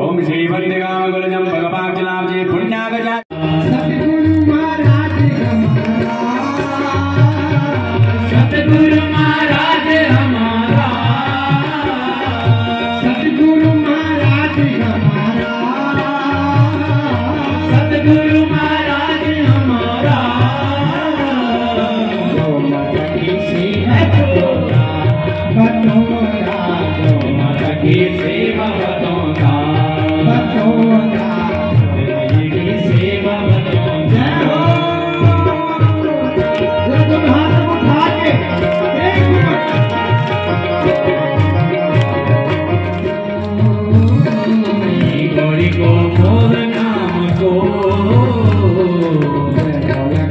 ओम श्री वंदगा गुलजम भगवान जलाम जी पुण्यागजा सतगुरु महाराज हमारा सतगुरु महाराज हमारा सतगुरु महाराज हमारा जो माता की सेवा बतौरा जो माता की सेवा बतौरा की सेवा बतौरा गौरी को मोह नाम को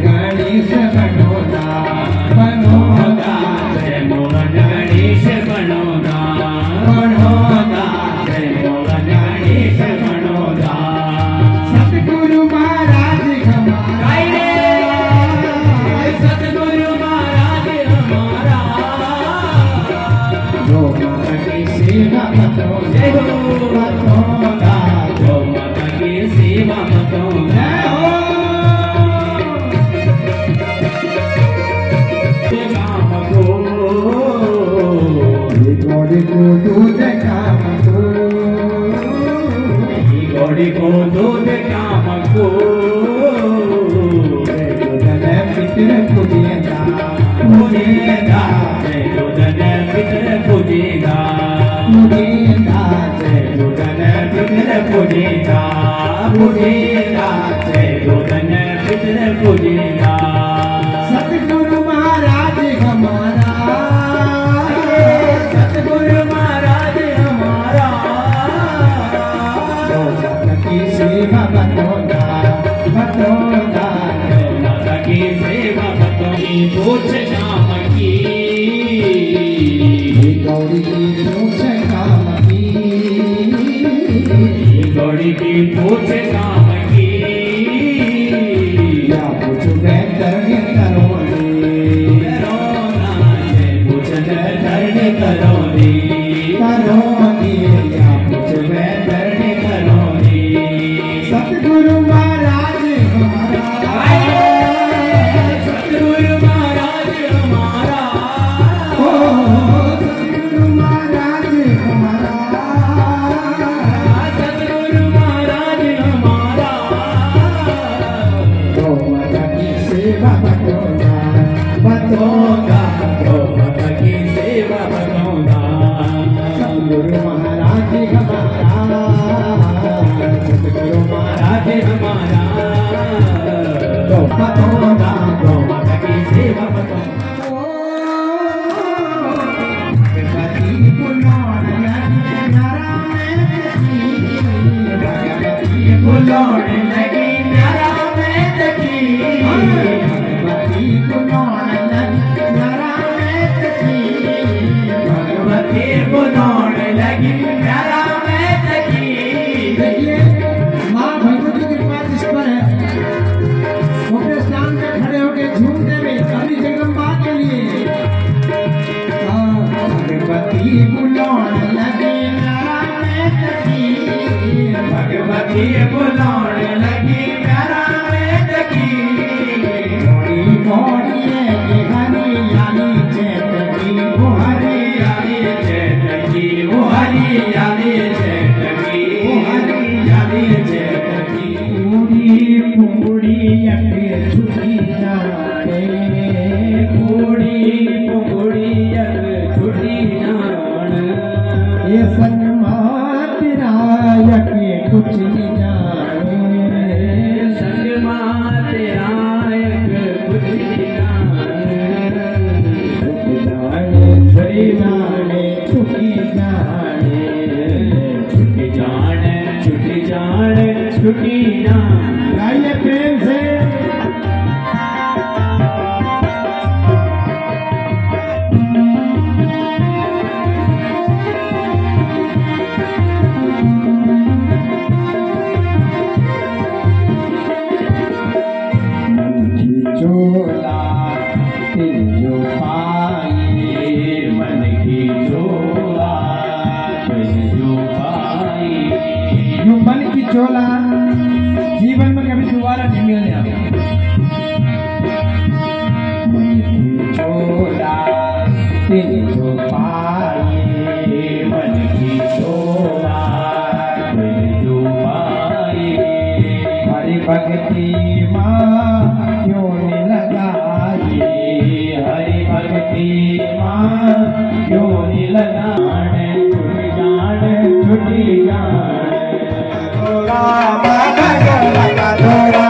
गणेश बनोदा बनोदा जय मोहन गणेश बनोदा बनोदा जय मोहन गणेश बनोदा सतगुरु महाराज हमारा सतगुरु महाराज हमारा जो माता की सेवा बतौदा जो माता की सेवा बतौदा काम को गौड़ी को दूध काम को गौड़ी को दूध काम को पितर पूजेगा पूजेगा दूधन पितर पूजेगा पूजेगा दूधन पितर पूजेगा पूजेगा दूधन पितर पूजेगा सतगुरु महाराज हमारा सतगुरु महाराज हमारा जो माता की सेवा बतौदा बतौदा माता की सेवा बतौदी पूछ काम की गौरी की पूछ काम की गौरी की पूछ काम की या पूछ बेहतर करोगे करोना पूछ बेहतर करोगे करोगे या पूछ बेहतर करोगे सतगुरु महाराज हमारा सतगुरु महाराज हमारा सतगुरु महाराज हमारा सतगुरु महाराज हमारा जो माता की सेवा बतौदा बतौदा जो माता की सेवा बतौदा सतगुरु महाराज हमारा सतगुरु महाराज हमारा जो बतौदा जो माता की सेवा बतौदा बुलाने लगी प्यारा में तकी भगवती बुलाने लगी प्यारा में तकी भगवती बुलाने लगी प्यारा में तकी देखिए माँ भगवती की कृपा जिस पर है वो अपने स्थान पे खड़े होकर झूमते हुए सारी जगदम्बा के लिए भगवती बुलाने लगी प्यारा में तकी भगवती बुलाने लगी प्यारा में तकी मोड़ी मोड़ी हरियाली चेतकी वो हरियाली चेतकी वो हरियाली चेतकी वो हरियाली चेतकी पूरी पूरी अके छुटी जाने पूरी पूरी अके छुटी जाने ये सन्मात रायक कुछ नहीं जाने सन्मात रायक कुछ नहीं जाने छुटी जाने छुटी जाने छुटी जाने छुटी जाने गाइए प्रेम से चोला जीवन में कभी दोबारा नहीं मिलने आया। मन की चोला तेरी जो पाए, मन की चोला तेरी जो पाए, हरि भक्ति माँ क्यों नहीं लगाई, हरि भक्ति माँ क्यों नहीं लगाने, छुटी जाने बाबा गला का धोरा।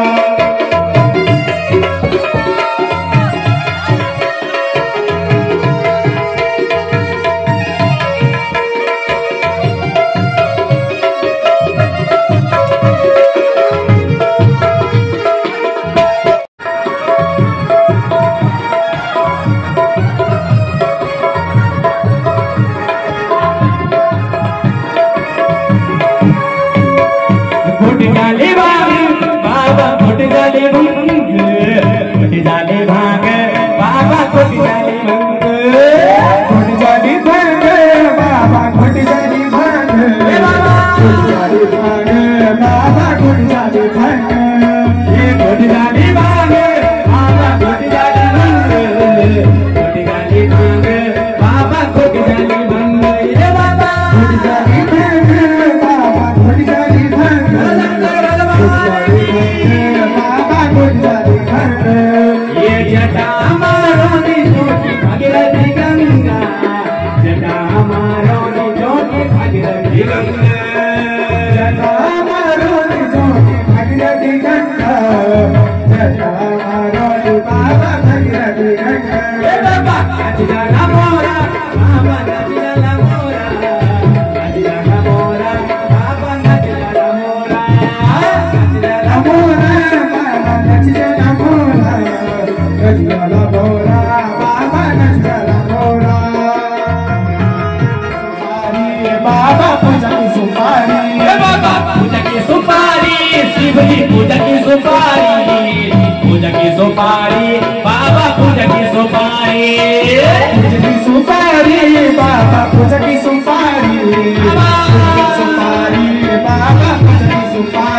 पूजा की सुपारी बाबा, पूजा की सुपारी, पूजा की सुपारी बाबा, पूजा की सुपारी, सुपारी बाबा, पूजा की सुपारी।